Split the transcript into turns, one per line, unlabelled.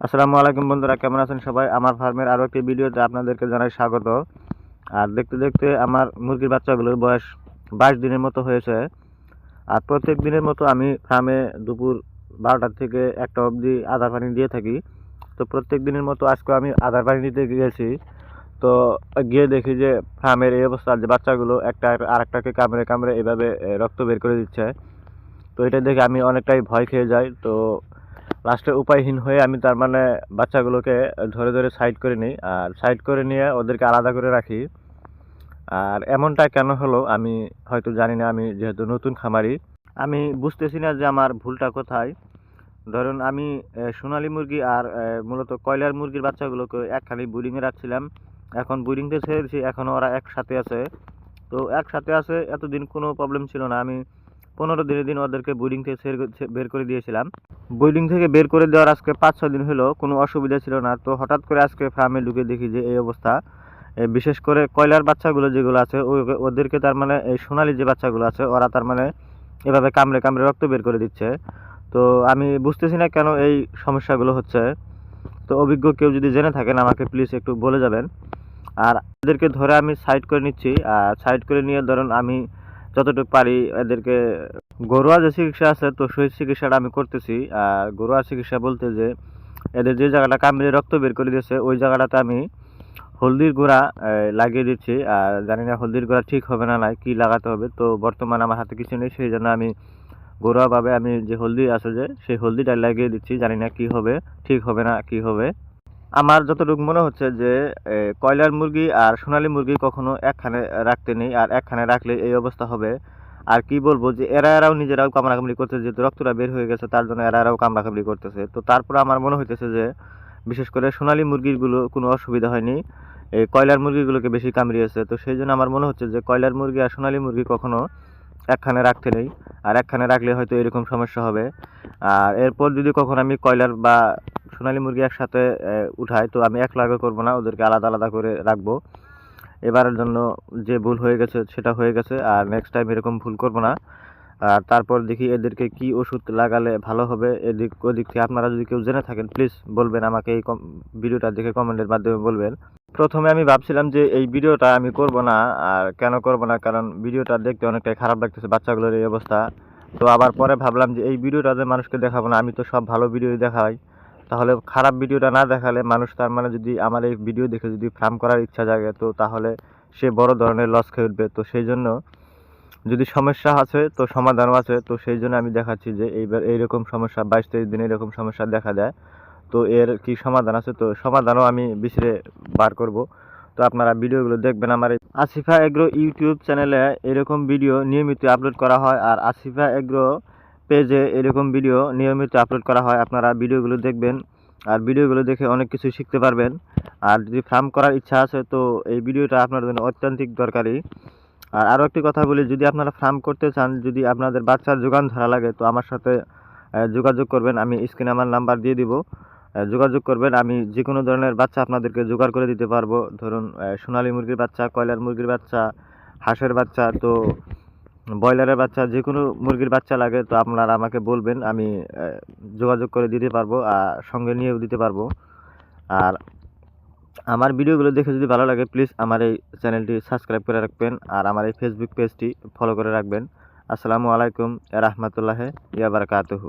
আসসালামু আলাইকুম বন্ধুরা, কেমন আছেন সবাই? আমার ফার্মের আরও একটি ভিডিওতে আপনাদেরকে জানাই স্বাগত। আর দেখতে দেখতে আমার মুরগির বাচ্চাগুলোর বয়স 22 দিনের মতো হয়েছে। আর প্রত্যেক দিনের মতো আমি ফার্মে দুপুর 12টা থেকে 1টা অবধি আদার পানি দিয়ে থাকি। তো প্রত্যেক দিনের মতো আজকে আমি আদার পানি দিতে গিয়েছি। তো গিয়ে দেখি যে ফার্মের এই অবস্থা, যে বাচ্চাগুলো একটা আর একটাকে কামড়ে কামড়ে এভাবে রক্ত বের করে দিচ্ছে। তো এটা দেখে আমি অনেকটাই ভয় খেয়ে যাই। তো লাস্টে উপায়হীন হয়ে আমি তার মানে বাচ্চাগুলোকে ধরে ধরে সাইড করে নিই, আর সাইড করে নিয়ে ওদেরকে আলাদা করে রাখি। আর এমনটা কেন হলো আমি হয়তো জানি না, আমি যেহেতু নতুন খামারি আমি বুঝতেছি না যে আমার ভুলটা কোথায়। ধরুন আমি সোনালী মুরগি আর মূলত কয়লার মুরগির বাচ্চাগুলোকে একখানি ব্রিডিংয়ে রাখছিলাম। এখন ব্রিডিংতে ছেড়েছি, এখনও ওরা একসাথে আছে। তো একসাথে আছে, এতদিন কোনো প্রবলেম ছিল না। আমি 15 দিনের দিন ওদেরকে বোর্ডিং থেকে বের করে দিয়েছিলাম। বোর্ডিং থেকে বের করে দেওয়ার আজকে 5-6 দিন হলো, কোনো অসুবিধা ছিল না। তো হঠাৎ করে আজকে ফার্মে ঢুকে দেখি যে এই অবস্থা। বিশেষ করে কয়লার বাচ্চাগুলো যেগুলো আছে ওদেরকে তার মানে এই সোনালি যে বাচ্চাগুলো আছে ওরা তার মানে এভাবে কামড়ে কামড়ে রক্ত বের করে দিচ্ছে। তো আমি বুঝতেছি না কেন এই সমস্যাগুলো হচ্ছে। তো অভিজ্ঞ কেউ যদি জেনে থাকেন আমাকে প্লিজ একটু বলে যাবেন। আর এদেরকে ধরে আমি সাইড করে নিচ্ছি, আর সাইড করে নিয়ে ধরুন আমি যতটুকু পারি এদেরকে ঘরোয়া যে চিকিৎসা আছে তো সেই চিকিৎসাটা আমি করতেছি। আর ঘরোয়া চিকিৎসা বলতে যে এদের যে জায়গাটা কামড়ে রক্ত বের করে দিয়েছে ওই জায়গাটাতে আমি হলদির গুঁড়া লাগিয়ে দিচ্ছি। আর জানি না হলদির গুঁড়া ঠিক হবে না নাই কী লাগাতে হবে। তো বর্তমানে আমার হাতে কিছু নেই, সেই জন্য আমি ঘরোয়াভাবে আমি যে হলদি আছে যে সেই হলদিটা লাগিয়ে দিচ্ছি। জানি না কী হবে, ঠিক হবে না কী হবে। আমার যতটুকু মনে হচ্ছে যে কয়লার মুরগি আর সোনালী মুরগি কখনো একখানে রাখতে নেই, আর একখানে রাখলে এই অবস্থা হবে। আর কি বলবো যে এরাও নিজেরাও কামড়াকামড়ি করতেছে, যেহেতু রক্তটা বের হয়ে গেছে তার জন্য এরাও কামড়াকামড়ি করতেছে। তো তারপরে আমার মনে হইতেছে যে বিশেষ করে সোনালী মুরগিগুলো কোনো অসুবিধা হয়নি, এই কয়লার মুরগিগুলোকে বেশি কামড়িয়েছে। তো সেই জন্য আমার মনে হচ্ছে যে কয়লার মুরগি আর সোনালী মুরগি কখনো একখানে রাখতে নেই, আর একখানে রাখলে হয়তো এরকম সমস্যা হবে। আর এরপর যদি কখনো আমি কয়লার বা সোনালী মুরগি একসাথে উঠাই, তো আমি একলাগে করবো না, ওদেরকে আলাদা আলাদা করে রাখবো। এবারের জন্য যে ভুল হয়ে গেছে সেটা হয়ে গেছে, আর নেক্সট টাইম এরকম ভুল করবো না। আর তারপর দেখি এদেরকে কি ওষুধ লাগালে ভালো হবে। এদিক ওদিক থেকে আপনারা যদি কেউ জেনে থাকেন প্লিজ বলবেন আমাকে, এই ভিডিওটা দেখে কমেন্টের মাধ্যমে বলবেন। প্রথমে আমি ভাবছিলাম যে এই ভিডিওটা আমি করব না। আর কেন করব না, কারণ ভিডিওটা দেখতে অনেকটাই খারাপ লাগতেছে, বাচ্চাগুলোর এই অবস্থা। তো আবার পরে ভাবলাম যে এই ভিডিওটা যে মানুষকে দেখাবো না, আমি তো সব ভালো ভিডিও দেখাই, তাহলে খারাপ ভিডিওটা না দেখালে মানুষ তার মানে যদি আমার এই ভিডিও দেখে যদি ফার্ম করার ইচ্ছা জাগে তো তাহলে সে বড় ধরনের লস খেয়ে উঠবে। তো সেই জন্য যদি সমস্যা আছে তো সমাধানও আছে। তো সেই জন্য আমি দেখাচ্ছি যে এইবার এইরকম সমস্যা 22-23 দিনে এরকম সমস্যা দেখা দেয়, তো এর কি সমাধান আছে, তো সমাধানও আমি বিচরে বার করব। তো আপনারা ভিডিওগুলো দেখবেন। আমার এই আসিফা এগ্রো ইউটিউব চ্যানেলে এরকম ভিডিও নিয়মিত আপলোড করা হয়, আর আসিফা এগ্রো পেজে এরকম ভিডিও নিয়মিত আপলোড করা হয়। আপনারা ভিডিওগুলো দেখবেন, আর ভিডিওগুলো দেখে অনেক কিছু শিখতে পারবেন। আর যদি ফার্ম করার ইচ্ছা আছে তো এই ভিডিওটা আপনার জন্য অত্যন্তিক দরকারি। আর আরও একটি কথা বলি, যদি আপনারা ফার্ম করতে চান, যদি আপনাদের বাচ্চার যোগান ধরা লাগে তো আমার সাথে যোগাযোগ করবেন। আমি স্ক্রিনে আমার নাম্বার দিয়ে দিব, যোগাযোগ করবেন। আমি যে কোনো ধরনের বাচ্চা আপনাদেরকে জোগাড় করে দিতে পারবো। ধরুন সোনালী মুরগির বাচ্চা, কয়লার মুরগির বাচ্চা, হাঁসের বাচ্চা, তো ব্রয়লারের বাচ্চা, যে কোনো মুরগির বাচ্চা লাগে তো আপনারা আমাকে বলবেন, আমি যোগাযোগ করে দিতে পারবো, আর সঙ্গে নিয়েও দিতে পারবো। আর আমার ভিডিওগুলো দেখে যদি ভালো লাগে প্লিজ আমার এই চ্যানেলটি সাবস্ক্রাইব করে রাখবেন, আর আমার এই ফেসবুক পেজটি ফলো করে রাখবেন। আসসালামু আলাইকুম রাহমাতুল্লাহি ওয়া বারাকাতুহু।